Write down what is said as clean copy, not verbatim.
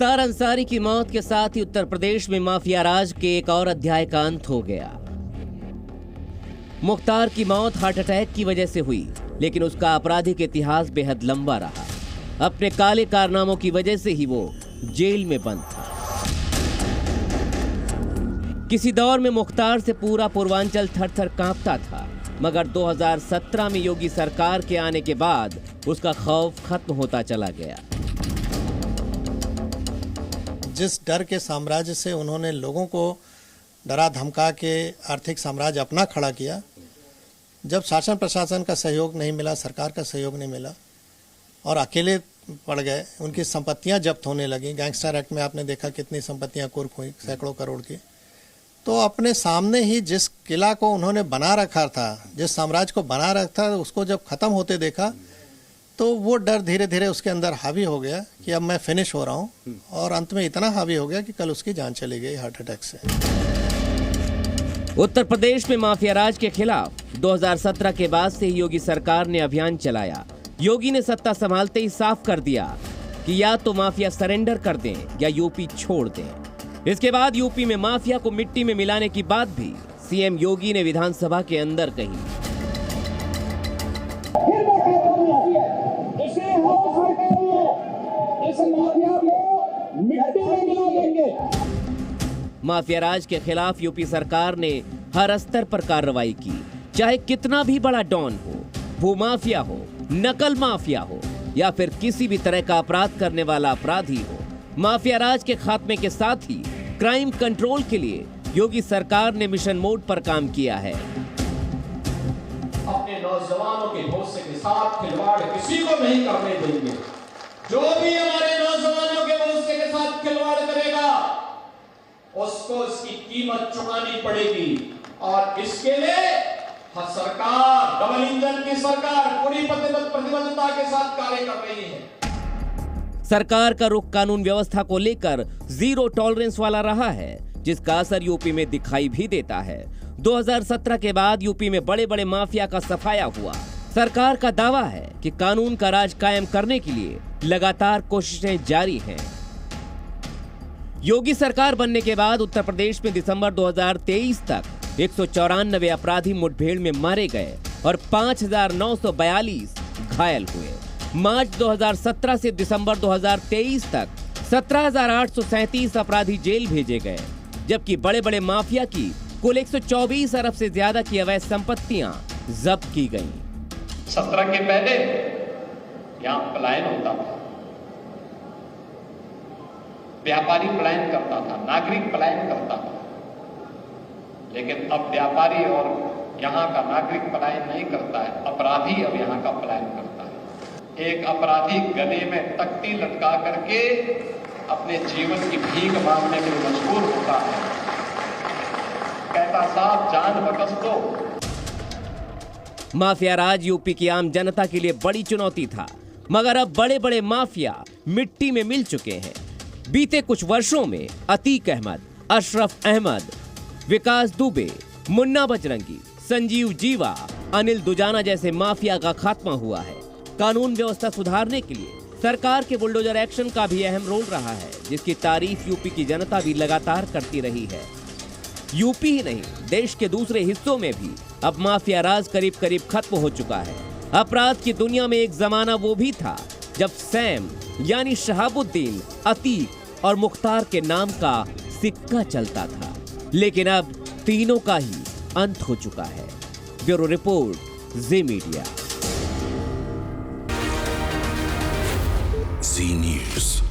मुख्तार अंसारी की मौत के साथ ही उत्तर प्रदेश में माफिया राज के एक और अध्याय का अंत हो गया। मुख्तार की मौत हार्ट अटैक की वजह से हुई, लेकिन उसका आपराधिक इतिहास बेहद लंबा रहा। अपने काले कारनामों की वजह से ही वो जेल में बंद था। किसी दौर में मुख्तार से पूरा पूर्वांचल थर-थर कांपता था, मगर 2017 में योगी सरकार के आने के बाद उसका खौफ खत्म होता चला गया। जिस डर के साम्राज्य से उन्होंने लोगों को डरा धमका के आर्थिक साम्राज्य अपना खड़ा किया, जब शासन प्रशासन का सहयोग नहीं मिला, सरकार का सहयोग नहीं मिला और अकेले पड़ गए, उनकी संपत्तियां जब्त होने लगी। गैंगस्टर एक्ट में आपने देखा कितनी संपत्तियां कुर्क हुई, सैकड़ों करोड़ की। तो अपने सामने ही जिस किला को उन्होंने बना रखा था, जिस साम्राज्य को बना रखा था, उसको जब खत्म होते देखा तो वो डर धीरे धीरे उसके अंदर हावी हो गया कि अब मैं फिनिश हो रहा हूं, और अंत में इतना हावी हो गया कि कल उसकी जान चली गई हार्ट अटैक से। उत्तर प्रदेश में माफिया राज के खिलाफ 2017 के बाद से ही योगी सरकार ने अभियान चलाया। योगी ने सत्ता संभालते ही साफ कर दिया कि या तो माफिया सरेंडर कर दें या यूपी छोड़ दें। इसके बाद यूपी में माफिया को मिट्टी में मिलाने की बात भी सीएम योगी ने विधानसभा के अंदर कही। माफिया राज के खिलाफ यूपी सरकार ने हर स्तर पर कार्रवाई की, चाहे कितना भी बड़ा डॉन हो, भूमाफिया हो, नकल माफिया हो या फिर किसी भी तरह का अपराध करने वाला अपराधी हो। माफिया राज के खात्मे के साथ ही क्राइम कंट्रोल के लिए योगी सरकार ने मिशन मोड पर काम किया है। अपने नौजवानों के भविष्य के साथ खिलवाड़ किसी को नहीं करने देंगे। जो भी हमारे नौजवानों के भविष्य के साथ खिलवाड़ करेगा उसको इसकी कीमत चुकानी पड़ेगी, और इसके लिए सरकार, डबल इंजन की सरकार पूरी प्रतिबद्धता के साथ कार्य कर रही है। सरकार का रुख कानून व्यवस्था को लेकर जीरो टॉलरेंस वाला रहा है, जिसका असर यूपी में दिखाई भी देता है। 2017 के बाद यूपी में बड़े बड़े माफिया का सफाया हुआ। सरकार का दावा है कि कानून का राज कायम करने के लिए लगातार कोशिशें जारी हैं। योगी सरकार बनने के बाद उत्तर प्रदेश में दिसंबर 2023 तक 194 अपराधी मुठभेड़ में मारे गए और 5,942 घायल हुए। मार्च 2017 से दिसंबर 2023 तक 17,837 अपराधी जेल भेजे गए, जबकि बड़े बड़े माफिया की कुल 124 अरब से ज्यादा की अवैध संपत्तियां जब्त की गईं। 17 के पहले यहाँ पलायन होता था, व्यापारी पलायन करता था, नागरिक पलायन करता था, लेकिन अब व्यापारी और यहाँ का नागरिक पलायन नहीं करता है, अपराधी अब यहाँ का पलायन करता है। एक अपराधी गले में तख्ती लटका करके अपने जीवन की भीख मांगने में मजबूर होता है, कहता साहब जान बकस दो। माफिया राज यूपी की आम जनता के लिए बड़ी चुनौती था, मगर अब बड़े बड़े माफिया मिट्टी में मिल चुके हैं। बीते कुछ वर्षों में अतीक अहमद, अशरफ अहमद, विकास दुबे, मुन्ना बजरंगी, संजीव जीवा, अनिल दुजाना जैसे माफिया का खात्मा हुआ है। कानून व्यवस्था सुधारने के लिए सरकार के बुलडोजर एक्शन का भी अहम रोल रहा है, जिसकी तारीफ यूपी की जनता भी लगातार करती रही है। यूपी ही नहीं, देश के दूसरे हिस्सों में भी अब माफिया राज करीब करीब खत्म हो चुका है। अपराध की दुनिया में एक जमाना वो भी था जब सैम यानी शहाबुद्दीन, अतीक और मुख्तार के नाम का सिक्का चलता था, लेकिन अब तीनों का ही अंत हो चुका है। ब्यूरो रिपोर्ट, जी मीडिया। जी न्यूज़।